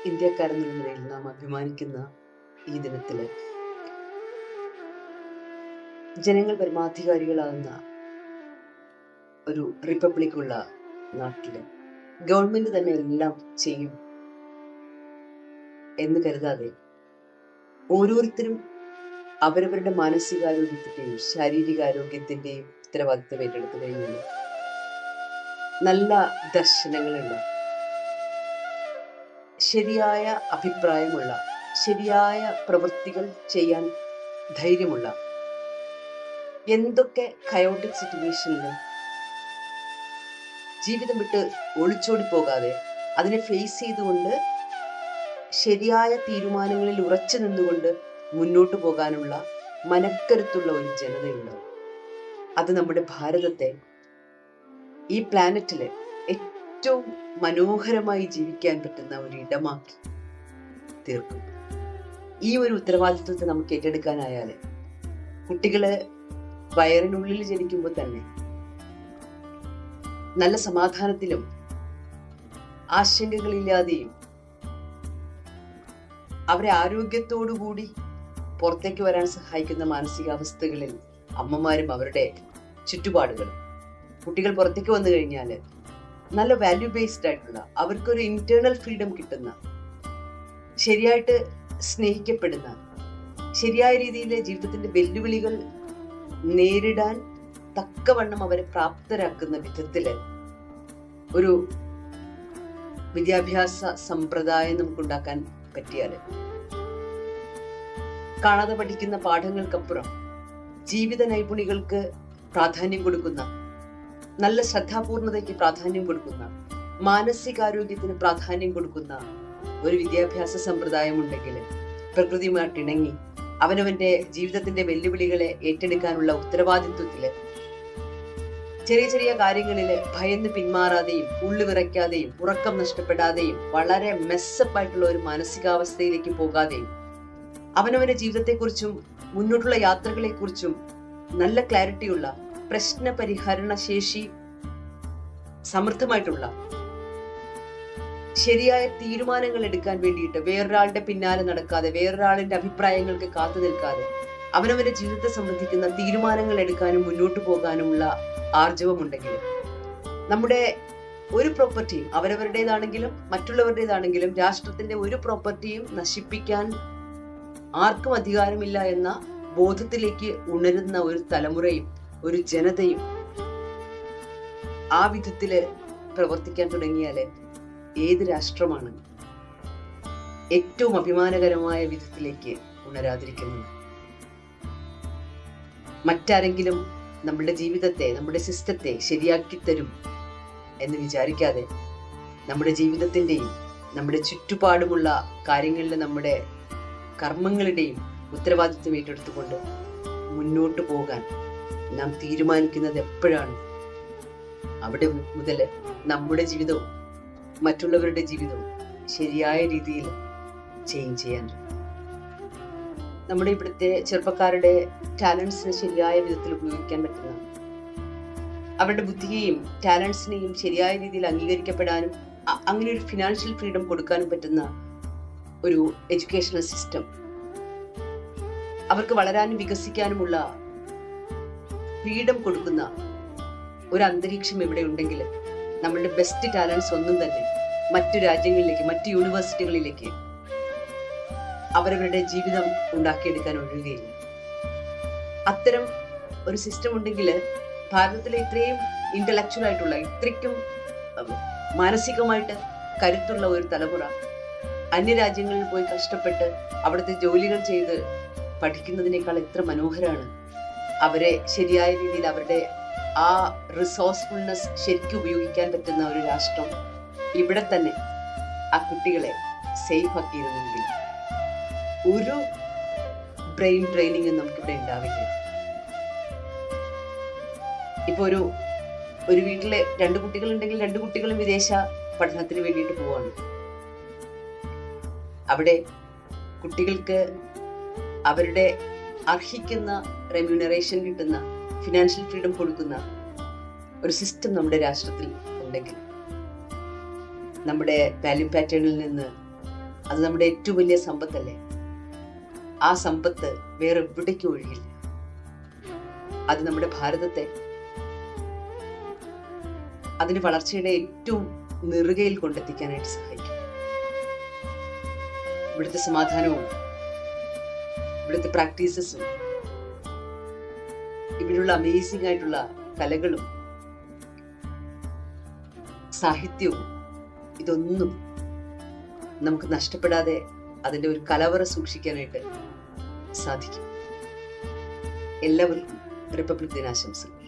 ഇന്ത്യക്കാരെന്നുള്ള നിലയിൽ നാം അഭിമാനിക്കുന്ന ഈ ദിനത്തില് ജനങ്ങൾ പരമാധികാരികളാകുന്ന ഒരു റിപ്പബ്ലിക്കുള്ള നാട്ടില് ഗവൺമെന്റ് തന്നെ എല്ലാം ചെയ്യും എന്ന് കരുതാതെ ഓരോരുത്തരും അവരവരുടെ മാനസികാരോഗ്യത്തിന്റെയും ശാരീരികാരോഗ്യത്തിന്റെയും ഉത്തരവാദിത്വം ഏറ്റെടുത്തു കഴിഞ്ഞാൽ നല്ല ദർശനങ്ങളുള്ള, ശരിയായ അഭിപ്രായമുള്ള, ശരിയായ പ്രവൃത്തികൾ ചെയ്യാൻ ധൈര്യമുള്ള, എന്തൊക്കെ കയോട്ടിക് സിറ്റുവേഷനിലും ജീവിതം വിട്ട് ഒളിച്ചോടി പോകാതെ അതിനെ ഫേസ് ചെയ്തുകൊണ്ട് ശരിയായ തീരുമാനങ്ങളിൽ ഉറച്ചു നിന്നുകൊണ്ട് മുന്നോട്ട് പോകാനുള്ള മനക്കരുത്തുള്ള ഒരു ജനതയുണ്ടാവും. അത് നമ്മുടെ ഭാരതത്തെ ഈ പ്ലാനറ്റില് ഏറ്റവും മനോഹരമായി ജീവിക്കാൻ പറ്റുന്ന ഒരു ഇടമാക്കി തീർക്കും. ഈ ഒരു ഉത്തരവാദിത്വത്തെ നമുക്ക് ഏറ്റെടുക്കാനായാല് കുട്ടികള് വയറിനുള്ളിൽ ജനിക്കുമ്പോൾ തന്നെ നല്ല സമാധാനത്തിലും ആശങ്കകളില്ലാതെയും അവരെ ആരോഗ്യത്തോടുകൂടി പുറത്തേക്ക് വരാൻ സഹായിക്കുന്ന മാനസികാവസ്ഥകളിൽ അമ്മമാരും അവരുടെ ചുറ്റുപാടുകളും കുട്ടികൾ പുറത്തേക്ക് വന്നു കഴിഞ്ഞാൽ നല്ല വാല്യൂ ബേസ്ഡ് ആയിട്ടുള്ള, അവർക്കൊരു ഇന്റേണൽ ഫ്രീഡം കിട്ടുന്ന, ശരിയായിട്ട് സ്നേഹിക്കപ്പെടുന്ന, ശരിയായ രീതിയിൽ ജീവിതത്തിന്റെ വെല്ലുവിളികൾ നേരിടാൻ തക്കവണ്ണം അവരെ പ്രാപ്തരാക്കുന്ന വിധത്തില് ഒരു വിദ്യാഭ്യാസ സമ്പ്രദായം നമുക്കുണ്ടാക്കാൻ പറ്റിയാല് കാണാതെ പഠിക്കുന്ന പാഠങ്ങൾക്കപ്പുറം ജീവിത നൈപുണികൾക്ക് പ്രാധാന്യം കൊടുക്കുന്ന, നല്ല ശ്രദ്ധാപൂർണതയ്ക്ക് പ്രാധാന്യം കൊടുക്കുന്ന, മാനസികാരോഗ്യത്തിന് പ്രാധാന്യം കൊടുക്കുന്ന ഒരു വിദ്യാഭ്യാസ സമ്പ്രദായം ഉണ്ടെങ്കിൽ പ്രകൃതിയുമായിട്ട് ഇണങ്ങി അവനവന്റെ ജീവിതത്തിന്റെ വെല്ലുവിളികളെ ഏറ്റെടുക്കാനുള്ള ഉത്തരവാദിത്വത്തില് ചെറിയ ചെറിയ കാര്യങ്ങളില് ഭയന്ന് പിന്മാറാതെയും ഉള്ളു വിറയ്ക്കാതെയും ഉറക്കം നഷ്ടപ്പെടാതെയും വളരെ മെസ്സപ്പ് ആയിട്ടുള്ള ഒരു മാനസികാവസ്ഥയിലേക്ക് പോകാതെയും അവനവന്റെ ജീവിതത്തെക്കുറിച്ചും മുന്നോട്ടുള്ള യാത്രകളെക്കുറിച്ചും നല്ല ക്ലാരിറ്റിയുള്ള, പ്രശ്ന പരിഹരണ ശേഷി സമൃദ്ധമായിട്ടുള്ള, ശരിയായ തീരുമാനങ്ങൾ എടുക്കാൻ വേണ്ടിയിട്ട് വേറൊരാളുടെ പിന്നാലെ നടക്കാതെ, വേറൊരാളിന്റെ അഭിപ്രായങ്ങൾക്ക് കാത്തു നിൽക്കാതെ അവനവന്റെ ജീവിതത്തെ സംബന്ധിക്കുന്ന തീരുമാനങ്ങൾ എടുക്കാനും മുന്നോട്ട് പോകാനുമുള്ള ആർജവമുണ്ടെങ്കിൽ നമ്മുടെ ഒരു പ്രോപ്പർട്ടിയും, അവരവരുടേതാണെങ്കിലും മറ്റുള്ളവരുടേതാണെങ്കിലും, രാഷ്ട്രത്തിന്റെ ഒരു പ്രോപ്പർട്ടിയും നശിപ്പിക്കാൻ ആർക്കും അധികാരമില്ല എന്ന ബോധത്തിലേക്ക് ഉണരുന്ന ഒരു തലമുറയും ഒരു ജനതയും ആ വിധത്തില് പ്രവർത്തിക്കാൻ തുടങ്ങിയാല് ഏത് രാഷ്ട്രമാണ് ഏറ്റവും അഭിമാനകരമായ വിധത്തിലേക്ക് ഉണരാതിരിക്കുന്നത്? മറ്റാരെങ്കിലും നമ്മുടെ ജീവിതത്തെ, നമ്മുടെ സിസ്റ്റത്തെ ശരിയാക്കി തരും എന്ന് വിചാരിക്കാതെ നമ്മുടെ ജീവിതത്തിന്റെയും നമ്മുടെ ചുറ്റുപാടുമുള്ള കാര്യങ്ങളിലെ നമ്മുടെ കർമ്മങ്ങളുടെയും ഉത്തരവാദിത്വം ഏറ്റെടുത്തുകൊണ്ട് മുന്നോട്ട് പോകാൻ നാം തീരുമാനിക്കുന്നത് എപ്പോഴാണ്, അവിടെ മുതൽ നമ്മുടെ ജീവിതവും മറ്റുള്ളവരുടെ ജീവിതവും ശരിയായ രീതിയിൽ ചേഞ്ച് ചെയ്യാൻ. നമ്മുടെ ഇവിടുത്തെ ചെറുപ്പക്കാരുടെ ടാലൻസിനെ ശരിയായ വിധത്തിൽ ഉപയോഗിക്കാൻ പറ്റുന്ന, അവരുടെ ബുദ്ധിയെയും ടാലൻസിനെയും ശരിയായ രീതിയിൽ അംഗീകരിക്കപ്പെടാനും അങ്ങനെ ഒരു ഫിനാൻഷ്യൽ ഫ്രീഡം കൊടുക്കാനും പറ്റുന്ന ഒരു എഡ്യൂക്കേഷണൽ സിസ്റ്റം, അവർക്ക് വളരാനും വികസിക്കാനുമുള്ള ഫ്രീഡം കൊടുക്കുന്ന ഒരു അന്തരീക്ഷം ഇവിടെ ഉണ്ടെങ്കിൽ നമ്മളുടെ ബെസ്റ്റ് ടാലൻസ് ഒന്നും തന്നെ മറ്റു രാജ്യങ്ങളിലേക്ക്, മറ്റു യൂണിവേഴ്സിറ്റികളിലേക്ക് അവരവരുടെ ജീവിതം ഉണ്ടാക്കിയെടുക്കാൻ ഒഴുകുകയില്ല. അത്തരം ഒരു സിസ്റ്റം ഉണ്ടെങ്കിൽ ഭാരതത്തിലെ ഇത്രയും ഇന്റലക്ച്വൽ ആയിട്ടുള്ള, ഇത്രയ്ക്കും മാനസികമായിട്ട് കരുത്തുള്ള ഒരു തലമുറ അന്യരാജ്യങ്ങളിൽ പോയി കഷ്ടപ്പെട്ട് അവിടുത്തെ ജോലികൾ ചെയ്ത് പഠിക്കുന്നതിനേക്കാൾ എത്ര മനോഹരമാണ് അവരെ ശരിയായ രീതിയിൽ അവരുടെ ആ റിസോഴ്സ്ഫുൾനെസ് ശരിക്കും ഉപയോഗിക്കാൻ പറ്റുന്ന ഒരു രാഷ്ട്രം ഇവിടെ തന്നെ ആ കുട്ടികളെ സേഫ് ആക്കിയിരുന്നെങ്കിൽ ഒരു ബ്രെയിൻ ട്രെയിനിങ് നമുക്കിവിടെ ഉണ്ടാവില്ല. ഇപ്പൊ ഒരു വീട്ടിലെ 2 കുട്ടികളുണ്ടെങ്കിൽ 2 കുട്ടികളും വിദേശ പഠനത്തിന് വേണ്ടിയിട്ട് പോവാണ്. അവിടെ കുട്ടികൾക്ക് അവരുടെ അർഹിക്കുന്ന റെമ്യൂണറേഷൻ കിട്ടുന്ന, ഫിനാൻഷ്യൽ ഫ്രീഡം കൊടുക്കുന്ന ഒരു സിസ്റ്റം നമ്മുടെ രാഷ്ട്രത്തിൽ ഉണ്ടെങ്കിൽ നമ്മുടെ വാല്യൂ പാറ്റേണിൽ നിന്ന് അത് നമ്മുടെ ഏറ്റവും വലിയ സമ്പത്തല്ലേ? ആ സമ്പത്ത് വേറെ എവിടേക്കും ഒഴിയില്ല. അത് നമ്മുടെ ഭാരതത്തെ അതിന് വളർച്ചയുടെ ഏറ്റവും നെറുകയിൽ കൊണ്ടെത്തിക്കാനായിട്ട് സഹായിക്കും. ഇവിടുത്തെ സമാധാനവും ഇവിടുത്തെ പ്രാക്ടീസസും ഇവിടെയുള്ള അമേസിംഗ് ആയിട്ടുള്ള കലകളും സാഹിത്യവും ഇതൊന്നും നമുക്ക് നഷ്ടപ്പെടാതെ അതിൻ്റെ ഒരു കലവറ സൂക്ഷിക്കാനായിട്ട് സാധിക്കും. എല്ലാവർക്കും റിപ്പബ്ലിക് ദിനാശംസകൾ.